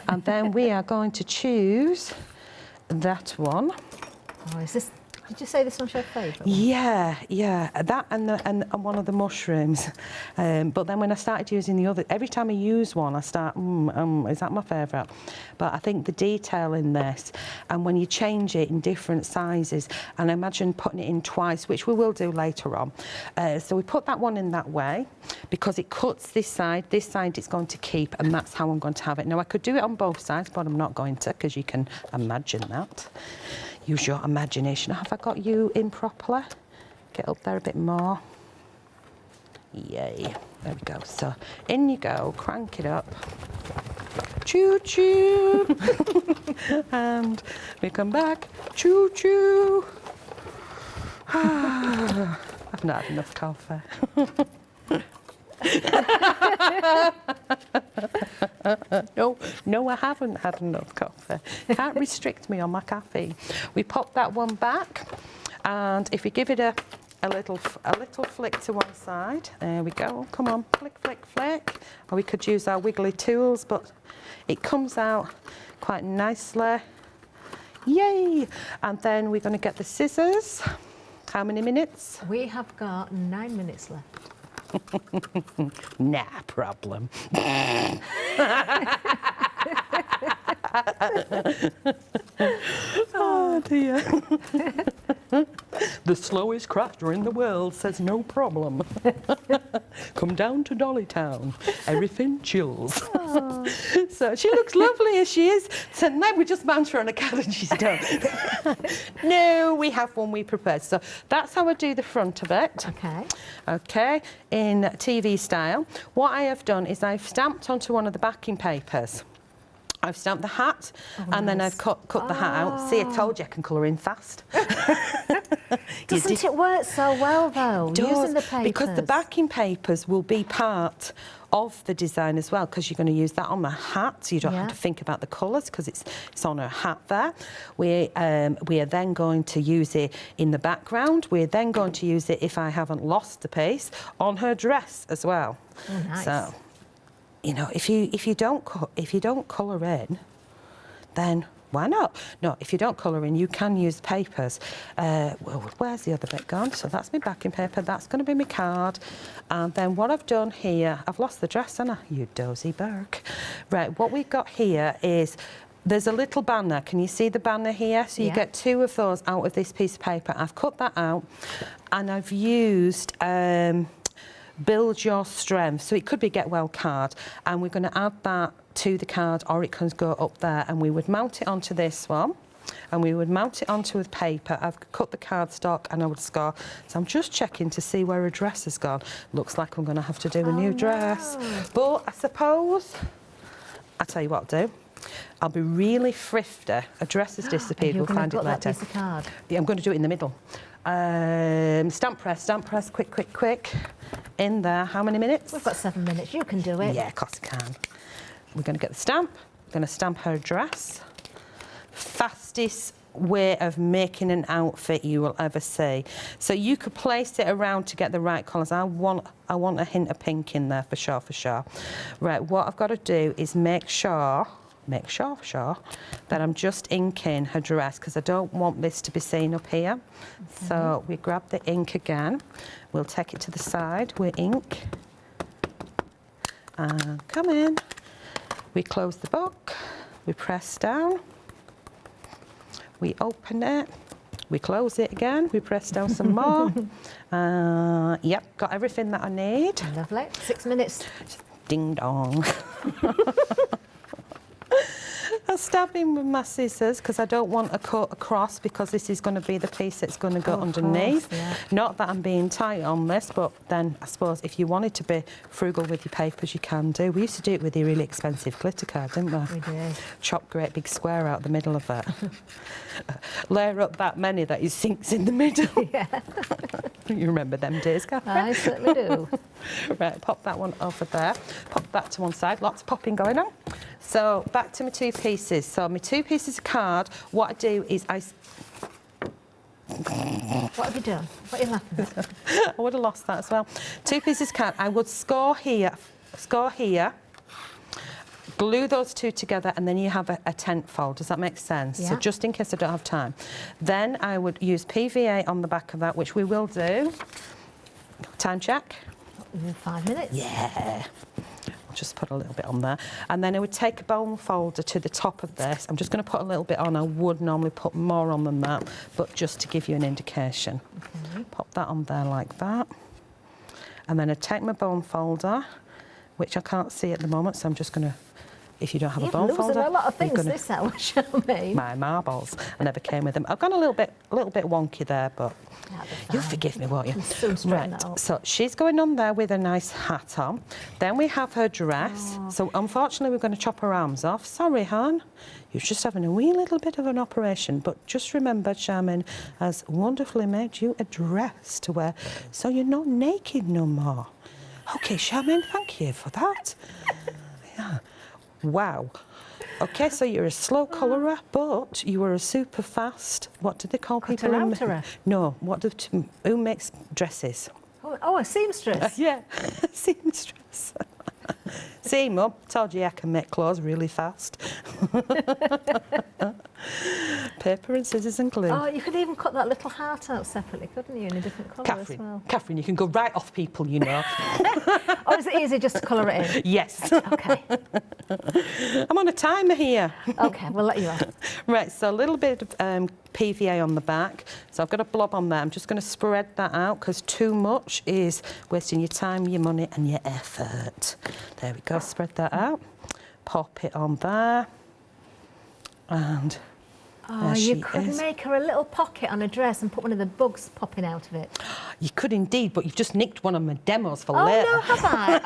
And then we are going to choose that one. Oh, is this? Did you say this one's your favourite? Yeah, that and one of the mushrooms. But then when I started using the other, every time I use one, I start, is that my favourite? But I think the detail in this, and when you change it in different sizes, and I imagine putting it in twice, which we will do later on. So we put that one in that way, because it cuts this side it's going to keep, and that's how I'm going to have it. Now, I could do it on both sides, but I'm not going to, because you can imagine that. Use your imagination. Have I got you in properly? Get up there a bit more. Yay. There we go. So in you go. Crank it up. Choo choo. And we come back. Choo choo. I've not had enough coffee. No, I haven't had enough coffee. Can't restrict me on my caffeine. We pop that one back, and if you give it a little flick to one side, there we go. Come on, flick, flick, flick. Or we could use our wiggly tools, but it comes out quite nicely. Yay! And then we're going to get the scissors. How many minutes? We have got 9 minutes left. Nah problem. Oh dear. The slowest crafter in the world says no problem. Come down to Dollytown. Everything chills. So she looks lovely as she is. So now we just bounce her on a card and she's done. No, we have one we prepared. So that's how I do the front of it. Okay. Okay, in TV style. What I have done is I've stamped onto one of the backing papers. I've stamped the hat and then I've cut the hat out. See, I told you I can colour in fast. Doesn't it work so well though, using the papers? Because the backing papers will be part of the design as well, because you're going to use that on the hat, so you don't have to think about the colours because it's on her hat there. We are then going to use it in the background. We're then going to use it, if I haven't lost the piece, on her dress as well. Oh, nice. So, you know, if you don't colour in, then why not? No, if you don't colour in, you can use papers. Well, where's the other bit gone? So that's my backing paper. That's going to be my card. And then what I've done here, I've lost the dress, haven't I? You dozy Burke. Right, what we've got here is there's a little banner. Can you see the banner here? So you get 2 of those out of this piece of paper. I've cut that out and I've used Build Your Strength. So it could be Get Well card. And we're going to add that to the card, or it can go up there, and we would mount it onto this one and we would mount it onto a paper. I've cut the cardstock and I would score. So I'm just checking to see where a dress has gone. Looks like I'm going to have to do a new dress. But I suppose, I'll tell you what I'll do. I'll be really thrifty. A dress has disappeared, we'll find it later. Piece of card? Yeah, I'm going to do it in the middle. Stamp press, quick. In there, how many minutes? We've got 7 minutes, you can do it. Yeah, of course I can. We're going to get the stamp. We're going to stamp her dress. Fastest way of making an outfit you will ever see. So you could place it around to get the right colours. I want a hint of pink in there for sure. Right, what I've got to do is make sure that I'm just inking her dress, because I don't want this to be seen up here. Okay. So we grab the ink again. We'll take it to the side. We ink. And come in. We close the book. We press down. We open it. We close it again. We press down some more. Yep, got everything that I need. Lovely. 6 minutes. Ding dong. I'll stab in with my scissors because I don't want a cut across, because this is going to be the piece that's going to go underneath. Course, yeah. Not that I'm being tight on this, but then I suppose if you wanted to be frugal with your papers, you can do. We used to do it with the really expensive glitter card, didn't we? We did. Chop great big square out the middle of it. Layer up that many that it sinks in the middle. Yeah. You remember them days, Catherine? I certainly do. Right, pop that one over there. Pop that to one side. Lots of popping going on. So back to my 2 pieces. So my 2 pieces of card, what I do is What have you done? What are you laughing at? I would have lost that as well. 2 pieces of card. I would score here, glue those 2 together, and then you have a tent fold. Does that make sense? Yeah. So just in case I don't have time. Then I would use PVA on the back of that, which we will do. Time check. 5 minutes. Yeah. I'll just put a little bit on there. And then I would take a bone folder to the top of this. I'm just going to put a little bit on. I would normally put more on than that, but just to give you an indication. Okay. Pop that on there like that. And then I take my bone folder, which I can't see at the moment, so I'm just going to, if you don't have a bone folder... You're losing a lot of things this hour, Charmain. My marbles. I never came with them. I've gone a little bit wonky there, but you'll forgive me, won't you? Soon straighten that up. So she's going on there with a nice hat on. Then we have her dress. So unfortunately, we're going to chop her arms off. Sorry, hon. You're just having a wee little bit of an operation. But just remember, Charmain has wonderfully made you a dress to wear, so you're not naked no more. OK, Charmain, thank you for that. Yeah. Wow. OK, so you're a slow colourer, but you are a super fast... What do they call people? Cutter-outerer. No, who makes dresses? Oh, a seamstress. Yeah, seamstress. See, Mum, told you I can make clothes really fast. paper and scissors and glue. Oh, you could even cut that little heart out separately, couldn't you, in a different colour as well? Catherine, you can go right off people, you know. Or is it easy just to colour it in? Yes. Okay. I'm on a timer here. Okay, we'll let you on. Right, so a little bit of PVA on the back. So I've got a blob on there. I'm just going to spread that out because too much is wasting your time, your money and your effort. There we go, spread that out. Pop it on there. And oh, you could make her a little pocket on a dress and put one of the bugs popping out of it. You could indeed, but you've just nicked one of my demos for oh, later. Oh, no, have I?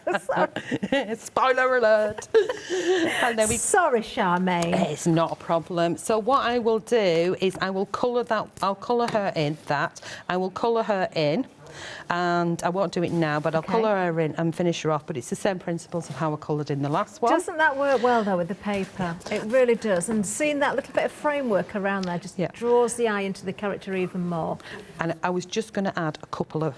Oh, sorry. Spoiler alert. And then sorry, Charmaine. It's not a problem. So what I will do is I will colour that. I'll colour her in that. I will colour her in. And I won't do it now, but I'll colour her in and finish her off. But it's the same principles of how I coloured in the last one. Doesn't that work well, though, with the paper? It really does. And seeing that little bit of framework around there just draws the eye into the character even more. And I was just going to add a couple of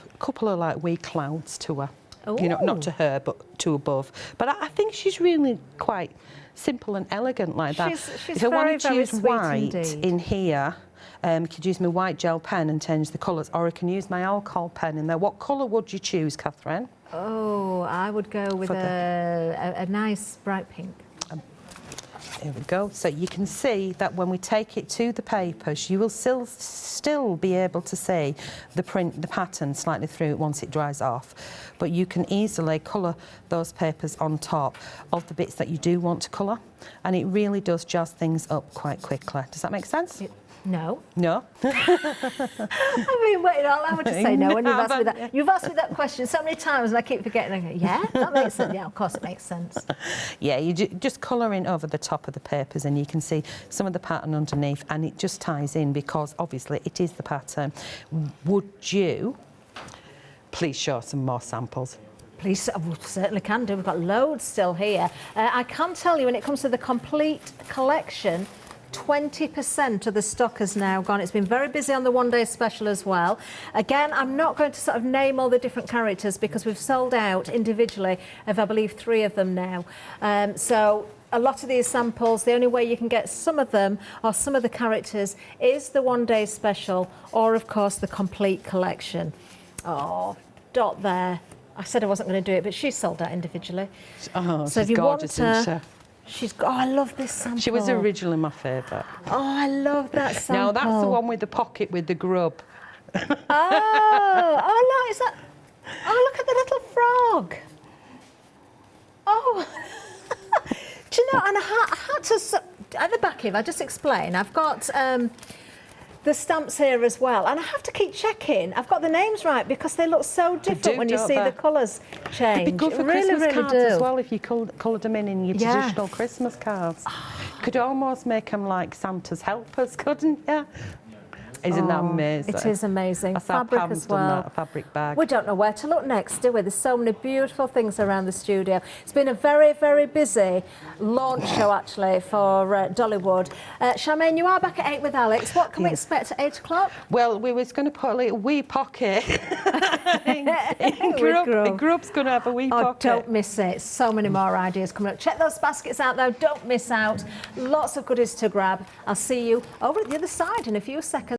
like wee clouds to her. Ooh. You know, not to her, but to above. But I think she's really quite simple and elegant like that. She's if I wanted to very use sweet white indeed. in here, I could use my white gel pen and change the colours, or I can use my alcohol pen in there. What colour would you choose, Catherine? Oh, I would go with a nice bright pink. Here we go. So you can see that when we take it to the papers, you will still be able to see the print, the pattern slightly through it once it dries off. But you can easily colour those papers on top of the bits that you do want to colour, and it really does jazz things up quite quickly. Does that make sense? No. No? I've been waiting all hour to say no when you've asked me that. You've asked me that question so many times and I keep forgetting. I go, yeah, that makes sense. Yeah, of course it makes sense. Yeah, you just colour in over the top of the papers and you can see some of the pattern underneath, and it just ties in because obviously it is the pattern. Would you please show some more samples? Please, we certainly can do. We've got loads still here. I can tell you when it comes to the complete collection, 20% of the stock has now gone. It's been very busy on the one-day special as well. Again, I'm not going to sort of name all the different characters because we've sold out individually of, I believe, 3 of them now. So a lot of these samples, the only way you can get some of them or some of the characters is the one-day special or, of course, the complete collection. Oh, Dot there. I said I wasn't going to do it, but she's sold out individually. Oh, so she's if you gorgeous, isn't she? Oh, I love this sample. She was originally my favourite. Oh, I love that sample. Now, that's the one with the pocket with the grub. Oh, no, is that... Oh, look at the little frog. Oh. Do you know, and I had to... At the back here, I just explain, I've got... the stamps here as well, and I have to keep checking I've got the names right because they look so different when you see the colours change. It'd be good for Christmas cards as well if you coloured them in your traditional Christmas cards. You could almost make them like Santa's helpers, couldn't you? Isn't that amazing? It is amazing. That's Fabric how Pam's as well. done that, a fabric bag. We don't know where to look next, do we? There's so many beautiful things around the studio. It's been a very, very busy launch show, actually, for Dollywood. Charmaine, you are back at 8 with Alex. What can we expect at 8 o'clock? Well, we was going to put a little wee pocket. Grub's going to have a wee pocket. Don't miss it. So many more ideas coming up. Check those baskets out, though. Don't miss out. Lots of goodies to grab. I'll see you over at the other side in a few seconds.